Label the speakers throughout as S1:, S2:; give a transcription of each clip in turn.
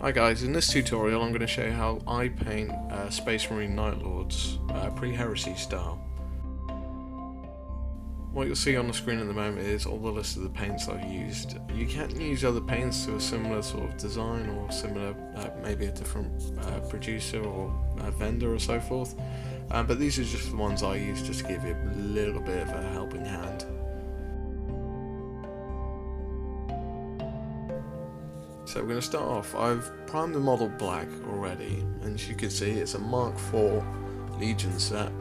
S1: Hi guys, in this tutorial I'm going to show you how I paint Space Marine Night Lords pre-heresy style. What you'll see on the screen at the moment is all the list of the paints I've used. You can use other paints to a similar sort of design or similar, maybe a different producer or vendor or so forth, but these are just the ones I use just to give you a little bit of a helping hand. So we're going to start off. I've primed the model black already, and as you can see it's a Mark IV Legion set,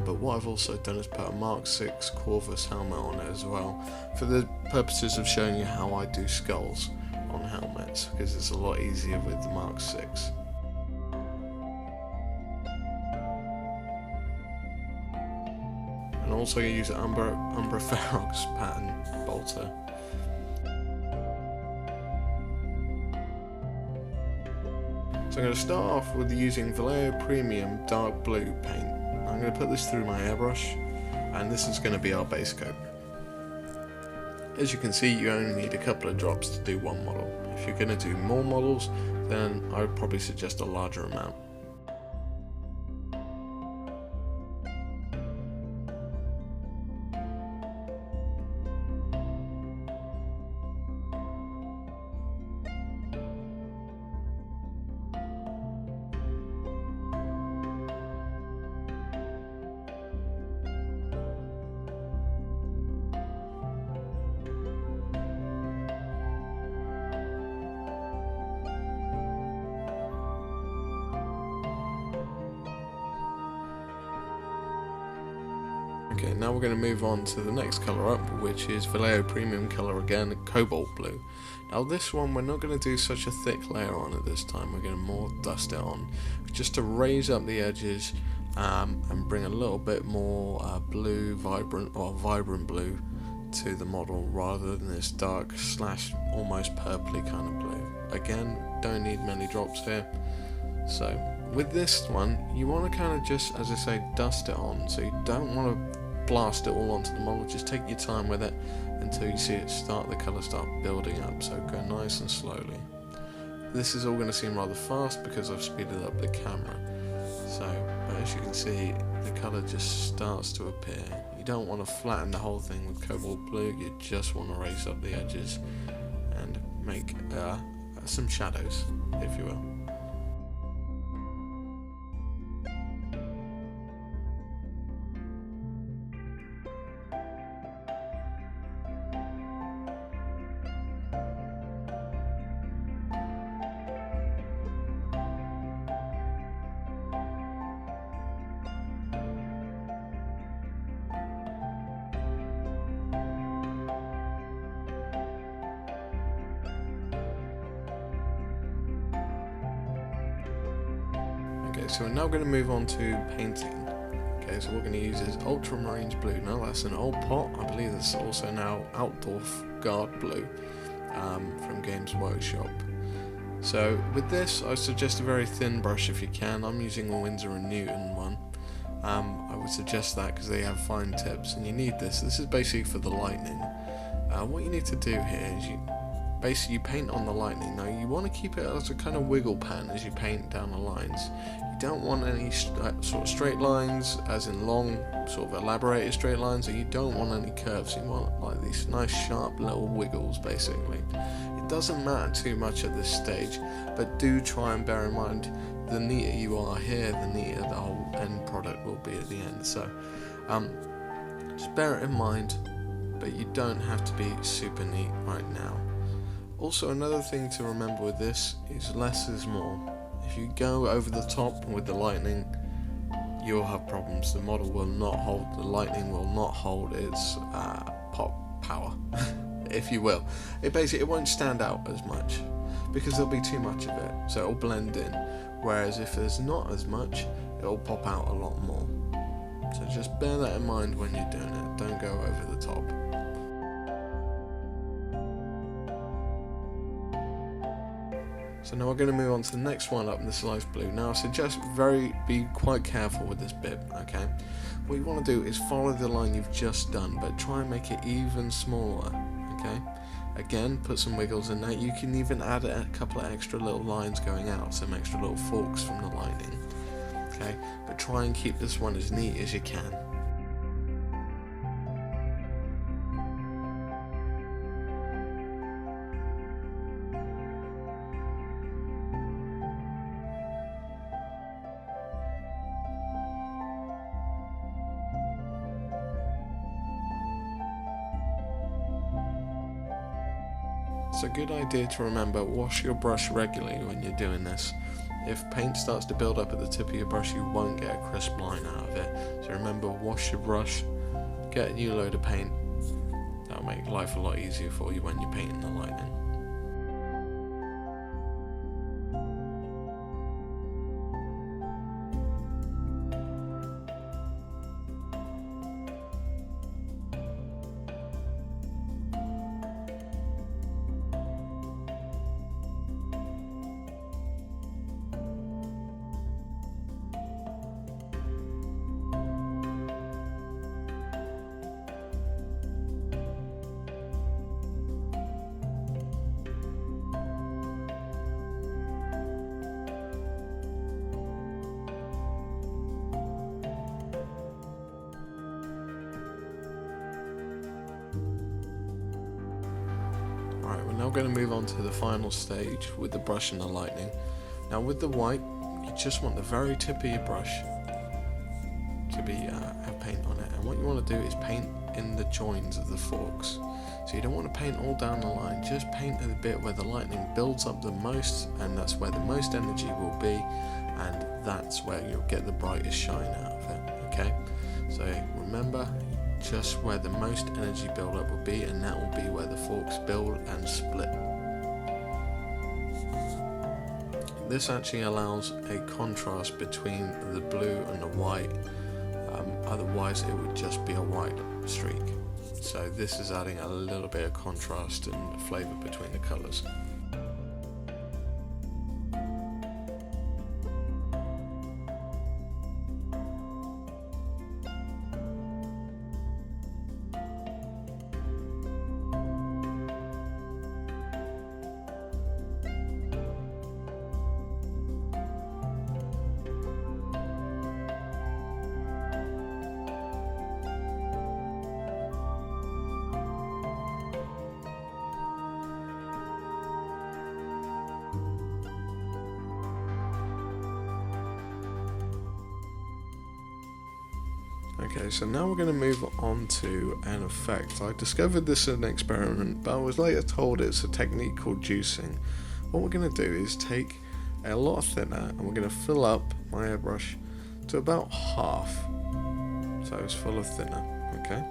S1: but what I've also done is put a Mark VI Corvus helmet on it as well, for the purposes of showing you how I do skulls on helmets, because it's a lot easier with the Mark VI. And also you use an Umbra Ferox pattern bolter. So I'm going to start off with using Vallejo Premium Dark Blue paint. I'm going to put this through my airbrush, and this is going to be our base coat. As you can see, you only need a couple of drops to do one model. If you're going to do more models, then I would probably suggest a larger amount. Okay, now we're going to move on to the next colour up, which is Vallejo Premium colour again, Cobalt Blue. Now this one we're not going to do such a thick layer on it this time, we're going to more dust it on, just to raise up the edges and bring a little bit more blue, vibrant blue to the model, rather than this dark slash almost purpley kind of blue. Again, don't need many drops here. So with this one, you want to kind of just, as I say, dust it on, so you don't want to blast it all onto the model. Just take your time with it until you see it the colour start building up, so go nice and slowly. This is all going to seem rather fast because I've speeded up the camera, but as you can see the colour just starts to appear. You don't want to flatten the whole thing with Cobalt Blue, you just want to raise up the edges and make some shadows, if you will. Okay, so we're now going to move on to painting. Okay, so what we're going to use is Ultramarines Blue. Now that's an old pot, I believe that's also now Outdoor Guard Blue from Games Workshop. So with this, I suggest a very thin brush if you can. I'm using a Winsor & Newton one. I would suggest that because they have fine tips, and you need this. This is basically for the lightning. What you need to do here is you paint on the lightning. Now you want to keep it as a kind of wiggle pan as you paint down the lines. You don't want any sort of straight lines, as in long, sort of elaborated straight lines, and you don't want any curves. You want like these nice sharp little wiggles basically. It doesn't matter too much at this stage, but do try and bear in mind the neater you are here, the neater the whole end product will be at the end. So just bear it in mind, but you don't have to be super neat right now. Also, another thing to remember with this is less is more. If you go over the top with the lightning, you'll have problems. The model will not hold, the lightning will not hold its pop power, if you will. It won't stand out as much because there'll be too much of it, so it'll blend in. Whereas if there's not as much, it'll pop out a lot more. So just bear that in mind when you're doing it. Don't go over the top. So now we're going to move on to the next one up in the Slice Blue. Now I suggest be quite careful with this bit, okay? What you want to do is follow the line you've just done, but try and make it even smaller, okay? Again, put some wiggles in there. You can even add a couple of extra little lines going out, some extra little forks from the lightning. Okay, but try and keep this one as neat as you can. It's a good idea to remember, wash your brush regularly when you're doing this. If paint starts to build up at the tip of your brush, you won't get a crisp line out of it. So remember, wash your brush, get a new load of paint. That'll make life a lot easier for you when you're painting the lightning. Alright, we're now going to move on to the final stage with the brush and the lightning. Now with the white, you just want the very tip of your brush to be have paint on it, and what you want to do is paint in the joins of the forks. So you don't want to paint all down the line, just paint at the bit where the lightning builds up the most, and that's where the most energy will be, and that's where you'll get the brightest shine out of it. Okay, so remember, just where the most energy build-up will be, and that will be where the forks build and split. This actually allows a contrast between the blue and the white, otherwise it would just be a white streak. So this is adding a little bit of contrast and flavour between the colours. Okay, so now we're going to move on to an effect. I discovered this in an experiment, but I was later told it's a technique called juicing. What we're going to do is take a lot of thinner and we're going to fill up my airbrush to about half. So it's full of thinner, okay?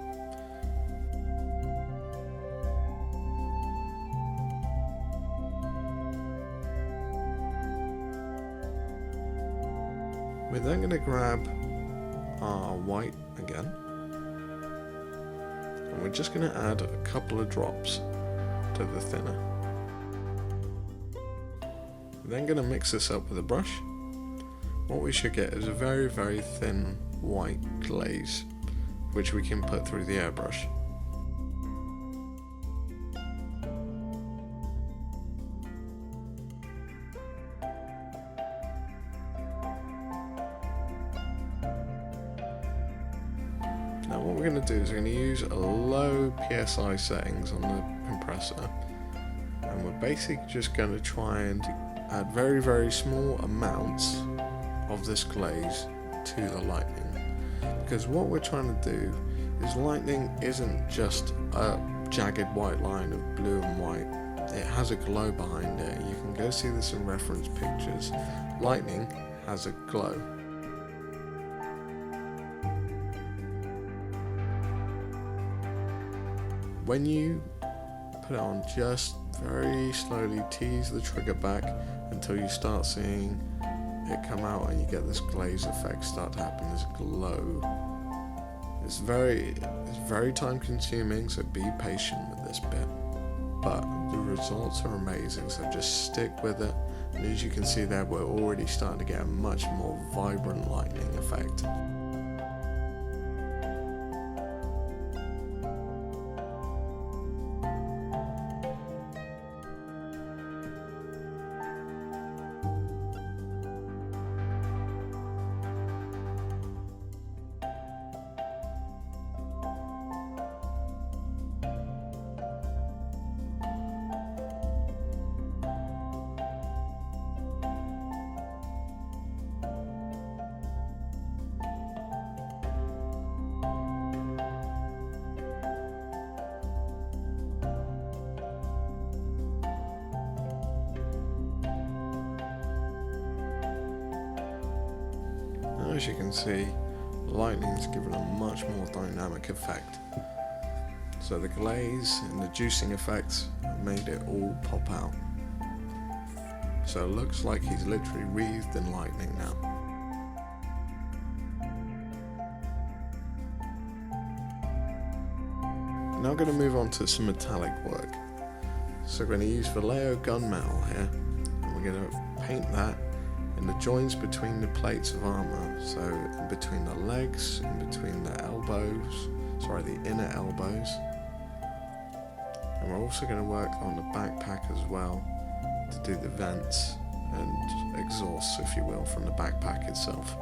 S1: We're then going to grab our white again, and we're just going to add a couple of drops to the thinner. We're then going to mix this up with a brush. What we should get is a very, very thin white glaze, which we can put through the airbrush. Now what we're going to do is we're going to use a low PSI settings on the compressor, and we're basically just going to try and add very, very small amounts of this glaze to the lightning, because what we're trying to do is lightning isn't just a jagged white line of blue and white, it has a glow behind it. You can go see this in reference pictures. Lightning has a glow. When you put it on, just very slowly tease the trigger back until you start seeing it come out and you get this glaze effect start to happen, this glow. It's very time consuming, so be patient with this bit, but the results are amazing, so just stick with it. And as you can see there, we're already starting to get a much more vibrant lightning effect. as you can see, lightning's given a much more dynamic effect. So the glaze and the juicing effects have made it all pop out. So it looks like he's literally wreathed in lightning now. Now I'm going to move on to some metallic work. So we're going to use Vallejo gunmetal here, and we're going to paint that in the joints between the plates of armour, so in between the legs, in between the elbows, the inner elbows. And we're also going to work on the backpack as well to do the vents and exhausts, if you will, from the backpack itself.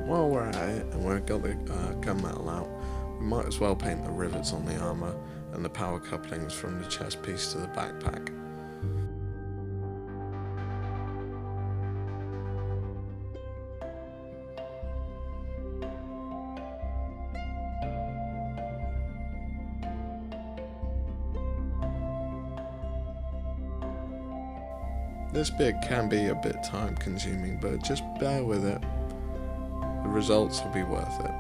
S1: While we're at it and we've got the gunmetal out, we might as well paint the rivets on the armour and the power couplings from the chest piece to the backpack. This bit can be a bit time consuming, but just bear with it. The results will be worth it.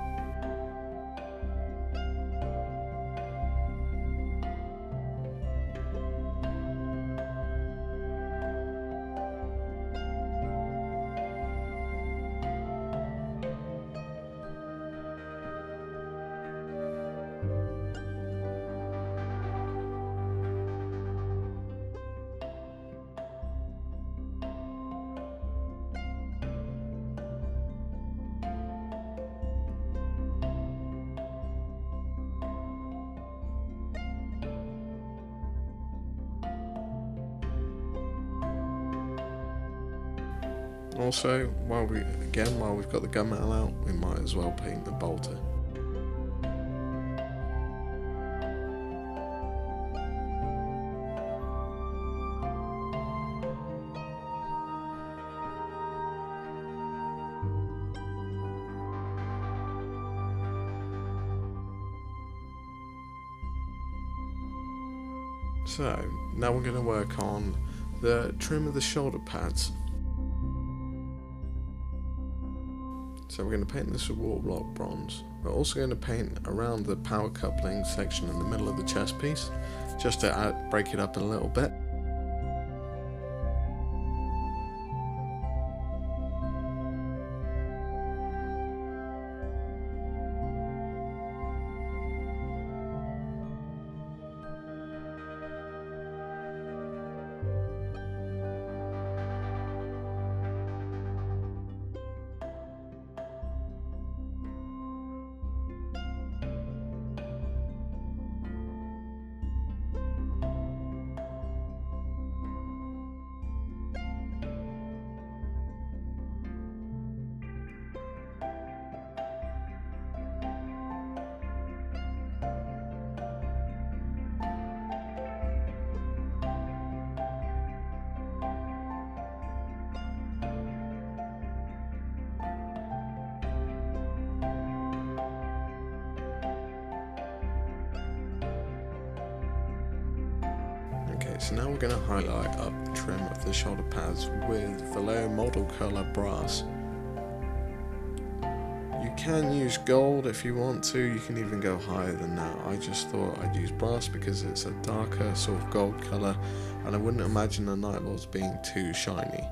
S1: Also, while we've got the gunmetal out, we might as well paint the bolter. So, now we're going to work on the trim of the shoulder pads. So we're going to paint this with water block bronze. We're also going to paint around the power coupling section in the middle of the chest piece, just to break it up a little bit. Okay, so now we're going to highlight up the trim of the shoulder pads with Vallejo model colour brass. You can use gold if you want to, you can even go higher than that. I just thought I'd use brass because it's a darker sort of gold colour and I wouldn't imagine the Night Lords being too shiny.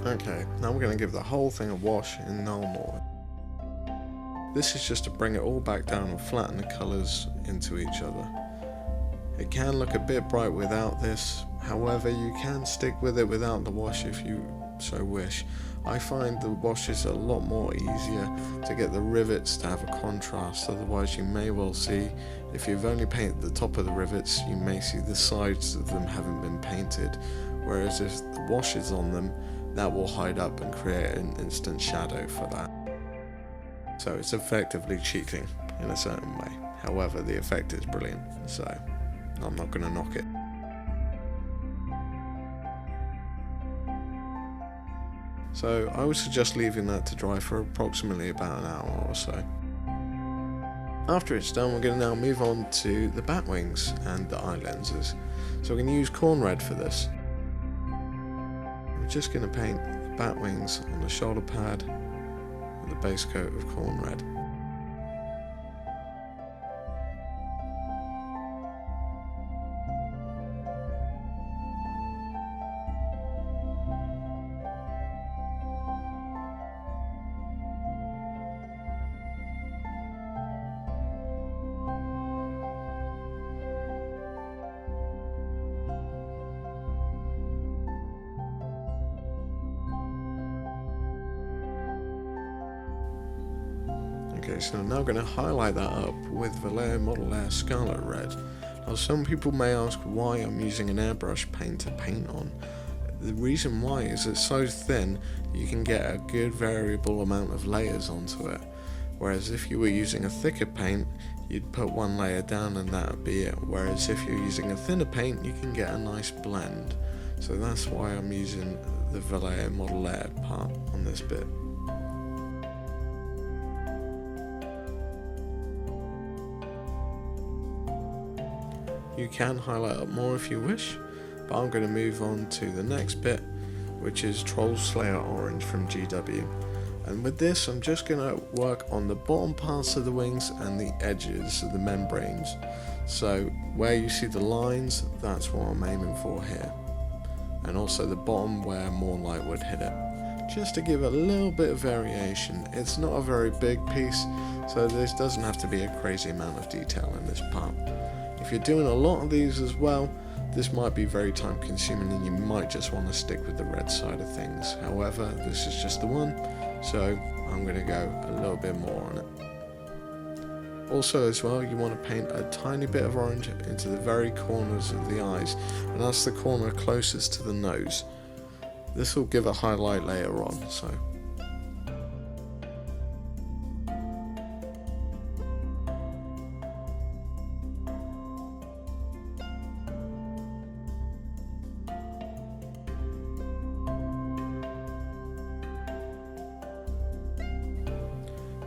S1: Okay, now we're going to give the whole thing a wash in normal. This is just to bring it all back down and flatten the colours into each other. It can look a bit bright without this, however you can stick with it without the wash if you so wish. I find the wash is a lot more easier to get the rivets to have a contrast, otherwise you may well see, if you've only painted the top of the rivets, you may see the sides of them haven't been painted, whereas if the wash is on them, that will hide up and create an instant shadow for that. So it's effectively cheating in a certain way. However, the effect is brilliant, so I'm not going to knock it. So I would suggest leaving that to dry for approximately about an hour or so. After it's done, we're going to now move on to the bat wings and the eye lenses. So we're going to use corn red for this. We're just going to paint the bat wings on the shoulder pad with the base coat of corn red. Okay, so I'm now going to highlight that up with Vallejo Model Air Scarlet Red. Now some people may ask why I'm using an airbrush paint to paint on. The reason why is it's so thin you can get a good variable amount of layers onto it. Whereas if you were using a thicker paint, you'd put one layer down and that would be it. Whereas if you're using a thinner paint, you can get a nice blend. So that's why I'm using the Vallejo Model Air part on this bit. You can highlight up more if you wish, but I'm going to move on to the next bit, which is Troll Slayer Orange from GW. And with this, I'm just going to work on the bottom parts of the wings and the edges of the membranes. So where you see the lines, that's what I'm aiming for here. And also the bottom where more light would hit it. Just to give a little bit of variation. It's not a very big piece, so this doesn't have to be a crazy amount of detail in this part. If you're doing a lot of these as well, this might be very time consuming and you might just want to stick with the red side of things. However, this is just the one, so I'm going to go a little bit more on it. Also as well, you want to paint a tiny bit of orange into the very corners of the eyes, and that's the corner closest to the nose. This will give a highlight later on, so.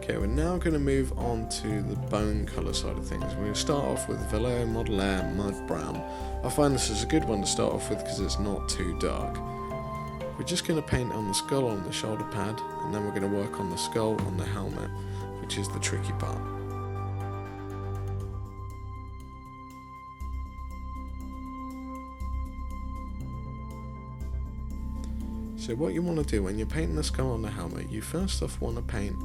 S1: Okay, we're now going to move on to the bone colour side of things. We're going to start off with Vallejo Model Air Mud Brown. I find this is a good one to start off with because it's not too dark. We're just going to paint on the skull on the shoulder pad, and then we're going to work on the skull on the helmet, which is the tricky part. So what you want to do when you're painting the skull on the helmet, you first off want to paint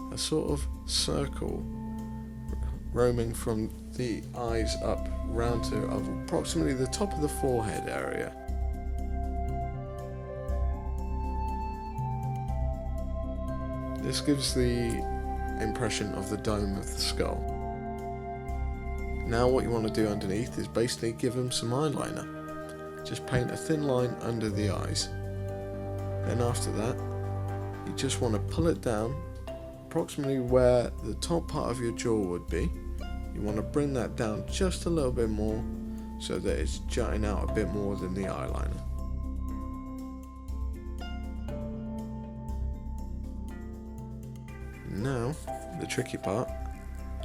S1: a sort of circle roaming from the eyes up round to approximately the top of the forehead area. This gives the impression of the dome of the skull. Now what you want to do underneath is basically give them some eyeliner. Just paint a thin line under the eyes. Then after that, you just want to pull it down approximately where the top part of your jaw would be. You want to bring that down just a little bit more so that it's jutting out a bit more than the eyeliner. Now, the tricky part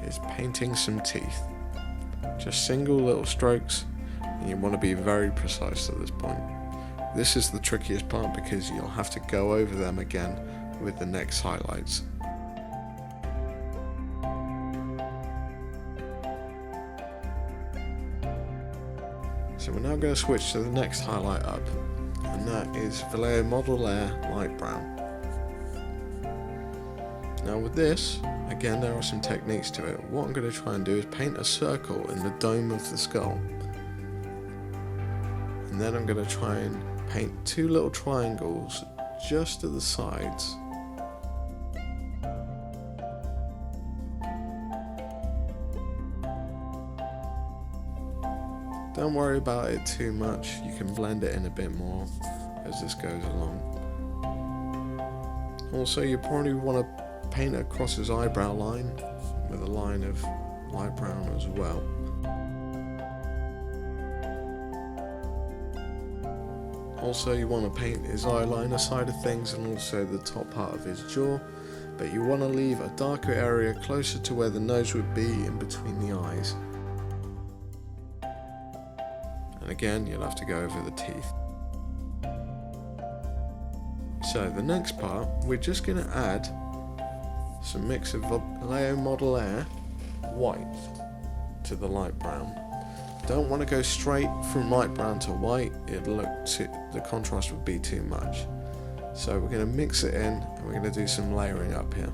S1: is painting some teeth. Just single little strokes, and you want to be very precise at this point. This is the trickiest part because you'll have to go over them again with the next highlights. So we're now going to switch to the next highlight up, and and that is Vallejo Model Air Light Brown. Now with this, again there are some techniques to it. What I'm going to try and do is paint a circle in the dome of the skull. And then I'm going to try and paint two little triangles just to the sides. Don't worry about it too much, you can blend it in a bit more as this goes along. Also, you probably want to paint across his eyebrow line with a line of light brown as well. Also, you want to paint his eyeliner side of things and also the top part of his jaw, but you want to leave a darker area closer to where the nose would be in between the eyes. And again, you'll have to go over the teeth. So the next part, we're just going to add some mix of Vallejo Model Air white to the light brown. Don't want to go straight from light brown to white, the contrast would be too much. So we're going to mix it in and we're going to do some layering up here.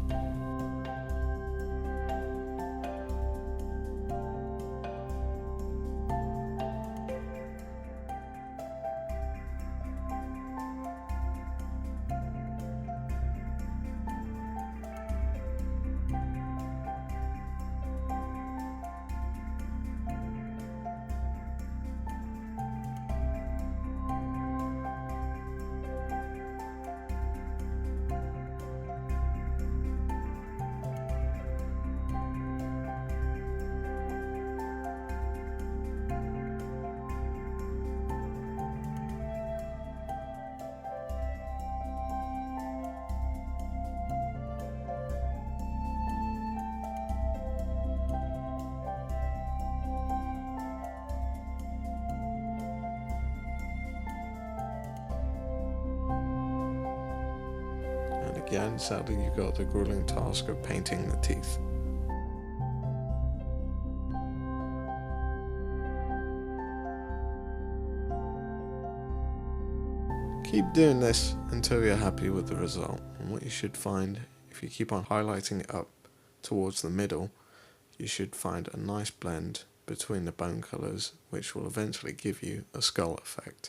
S1: Again, sadly you've got the grueling task of painting the teeth. Keep doing this until you're happy with the result, and what you should find, if you keep on highlighting it up towards the middle, you should find a nice blend between the bone colours, which will eventually give you a skull effect.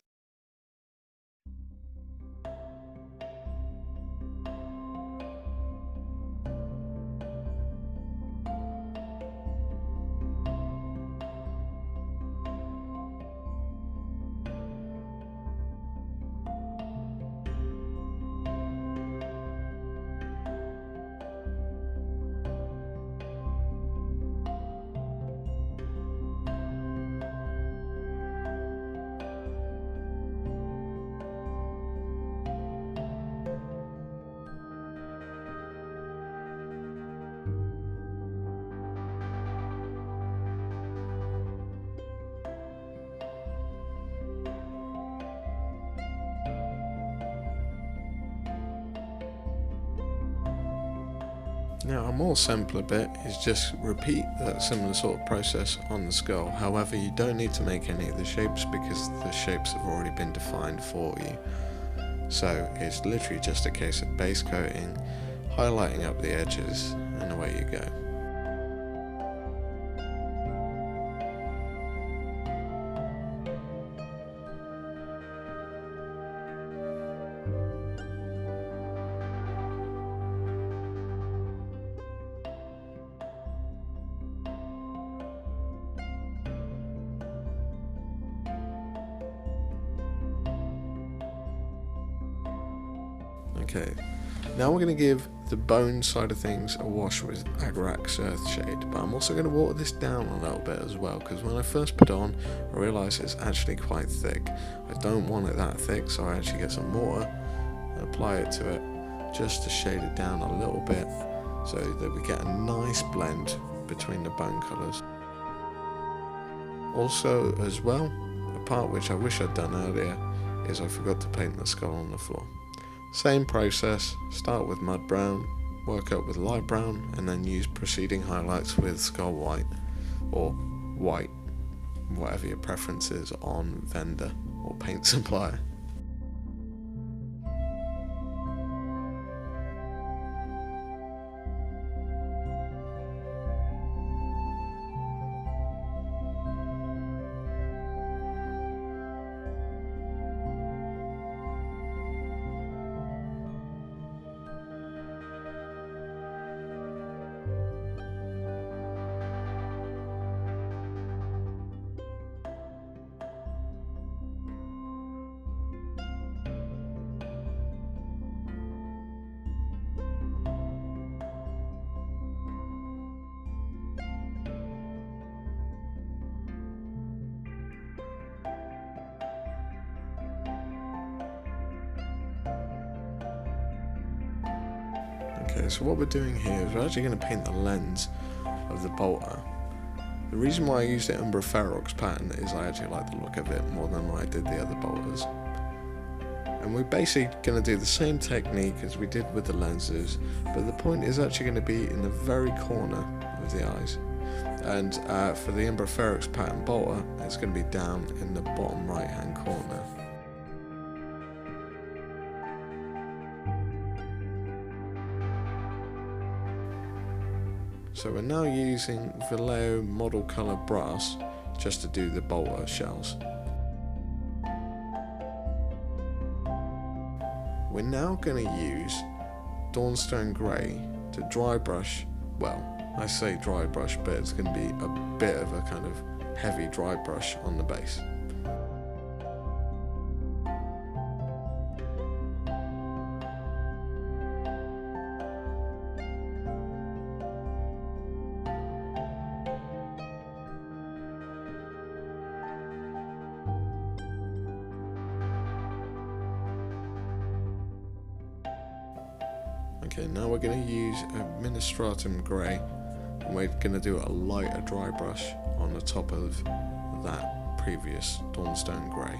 S1: Now a more simpler bit is just repeat that similar sort of process on the skull. However, you don't need to make any of the shapes because the shapes have already been defined for you. So it's literally just a case of base coating, highlighting up the edges, and away you go. Okay, now we're going to give the bone side of things a wash with Agrax Earthshade, but I'm also going to water this down a little bit as well, because when I first put it on I realised it's actually quite thick. I don't want it that thick, so I actually get some water and apply it to it just to shade it down a little bit so that we get a nice blend between the bone colours. Also as well, a part which I wish I'd done earlier is I forgot to paint the skull on the floor. Same process, start with mud brown, work up with light brown, and then use preceding highlights with skull white, or white, whatever your preference is on vendor or paint supplier. Okay, so what we're doing here is we're actually going to paint the lens of the bolter. The reason why I used the Umbra Ferox pattern is I actually like the look of it more than I did the other bolters. And we're basically going to do the same technique as we did with the lenses, but the point is actually going to be in the very corner of the eyes. And for the Umbra Ferox pattern bolter, it's going to be down in the bottom right hand corner. So we're now using Vallejo model colour brass just to do the bolter shells. We're now going to use Dawnstone Grey to dry brush, well, I say dry brush, but it's going to be a bit of a kind of heavy dry brush on the base. Okay, now we're going to use a Ministratum Grey, and we're going to do a lighter dry brush on the top of that previous Dawnstone Grey.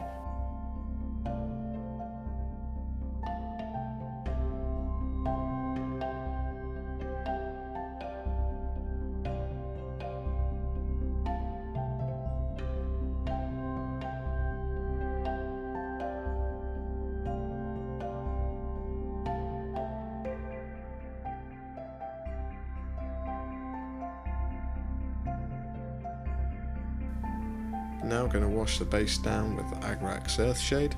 S1: Now we're going to wash the base down with the Agrax Earthshade.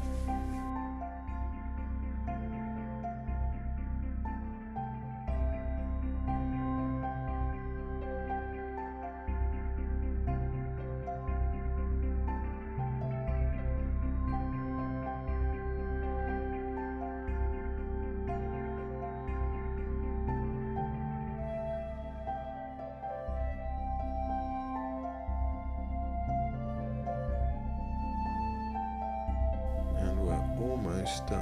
S1: Almost done.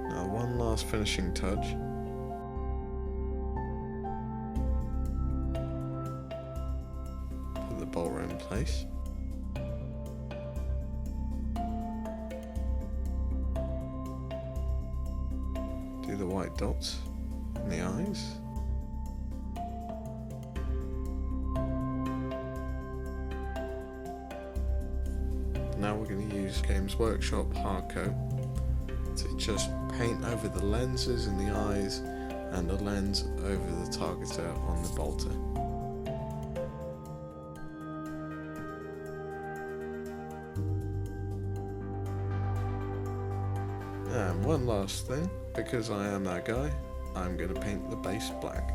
S1: Now one last finishing touch. Put the bolter in place. Do the white dots in the eyes. Now we're going to use Games Workshop Hardcoat to just paint over the lenses in the eyes and the lens over the targeter on the bolter. And one last thing, because I am that guy, I'm going to paint the base black.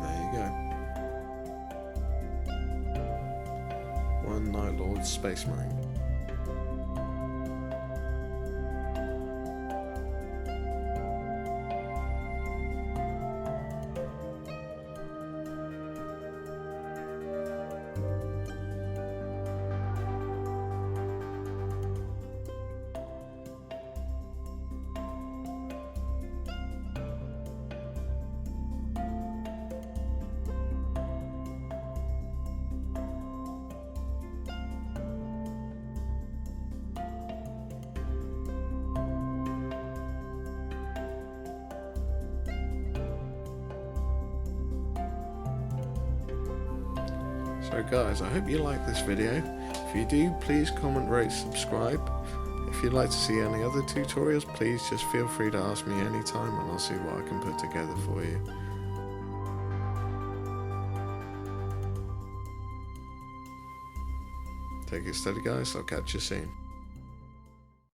S1: There you go. One Night Lord Space Marine. So guys, I hope you like this video. If you do, please comment, rate, subscribe. If you'd like to see any other tutorials, please just feel free to ask me anytime and I'll see what I can put together for you. Take it steady guys, I'll catch you soon.